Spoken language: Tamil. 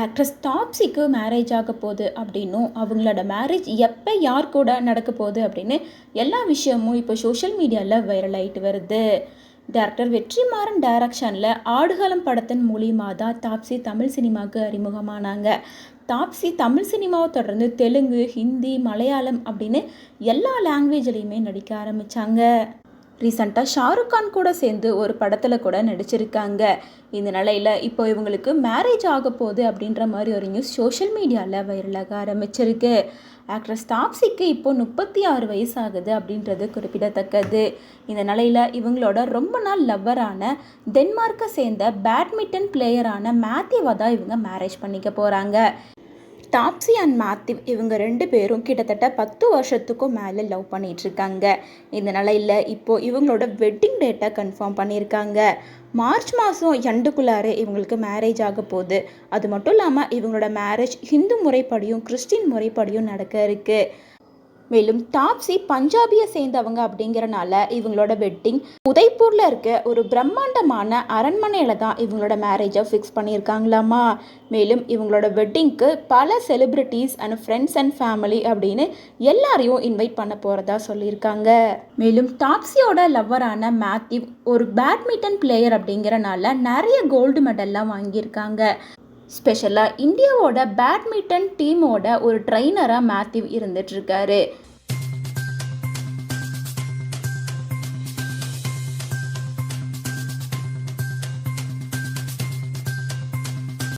ஆக்ட்ரஸ் தாப்ஸிக்கு மேரேஜ் ஆக போகுது அப்படின்னும் அவங்களோட மேரேஜ் எப்போ யார் கூட நடக்க போகுது அப்படின்னு எல்லா விஷயமும் இப்போ சோஷியல் மீடியாவில் வைரல் ஆகிட்டு வருது. டேரக்டர் வெற்றிமாறன் டைரக்ஷனில் ஆடுகளம் படத்தின் மூலியமாக தான் தாப்ஸி தமிழ் சினிமாவுக்கு அறிமுகமானாங்க. தாப்ஸி தமிழ் சினிமாவை தொடர்ந்து தெலுங்கு, ஹிந்தி, மலையாளம் அப்படின்னு எல்லா லாங்குவேஜ்லேயுமே நடிக்க ஆரம்பித்தாங்க. ரீசெண்டாக ஷாருக் கான் கூட சேர்ந்து ஒரு படத்தில் கூட நடிச்சிருக்காங்க. இந்த நிலையில் இப்போ இவங்களுக்கு மேரேஜ் ஆக போகுது அப்படின்ற மாதிரி ஒரு நியூஸ் சோஷியல் மீடியாவில் வைரலாக ஆரம்பிச்சிருக்கு. ஆக்ட்ரஸ் தாப்ஸிக்கு இப்போ 36 வயசு ஆகுது அப்படின்றது குறிப்பிடத்தக்கது. இந்த நிலையில் இவங்களோட ரொம்ப நாள் லவ்வரான டென்மார்க்கை சேர்ந்த பேட்மிண்டன் பிளேயரான மேத்யூவை தான் இவங்க மேரேஜ் பண்ணிக்க போகிறாங்க. தாப்ஸி அண்ட் மேத்யூ இவங்க 2 பேரும் கிட்டத்தட்ட 10 வருஷத்துக்கும் மேலே லவ் பண்ணிகிட்ருக்காங்க. இந்த நிலையில் இப்போது இவங்களோட வெட்டிங் டேட்டை கன்ஃபார்ம் பண்ணியிருக்காங்க. மார்ச் மாதம் எண்டுக்குள்ளாரே இவங்களுக்கு மேரேஜ் ஆக போகுது. அது மட்டும் இல்லாமல் இவங்களோட மேரேஜ் ஹிந்து முறைப்படியும் கிறிஸ்டின் முறைப்படியும் நடக்க இருக்குது. மேலும் தாப்ஸி பஞ்சாபியை சேர்ந்தவங்க அப்படிங்கிறனால இவங்களோட வெட்டிங் உதய்பூரில் இருக்க ஒரு பிரம்மாண்டமான அரண்மனையில் தான் இவங்களோட மேரேஜை ஃபிக்ஸ் பண்ணியிருக்காங்களாமா. மேலும் இவங்களோட வெட்டிங்க்கு பல celebrities and friends and family அப்படின்னு எல்லாரையும் இன்வைட் பண்ண போகிறதா சொல்லியிருக்காங்க. மேலும் தாப்ஸியோட லவ்வரான மேத்யூ ஒரு பேட்மிண்டன் பிளேயர் அப்படிங்கிறனால நிறைய கோல்டு மெடல்லாம் வாங்கியிருக்காங்க. ஸ்பெஷலாக இந்தியாவோட பேட்மிண்டன் டீமோட ஒரு ட்ரெயினராக மேத்யூ இருந்துகிட்ருக்காரு.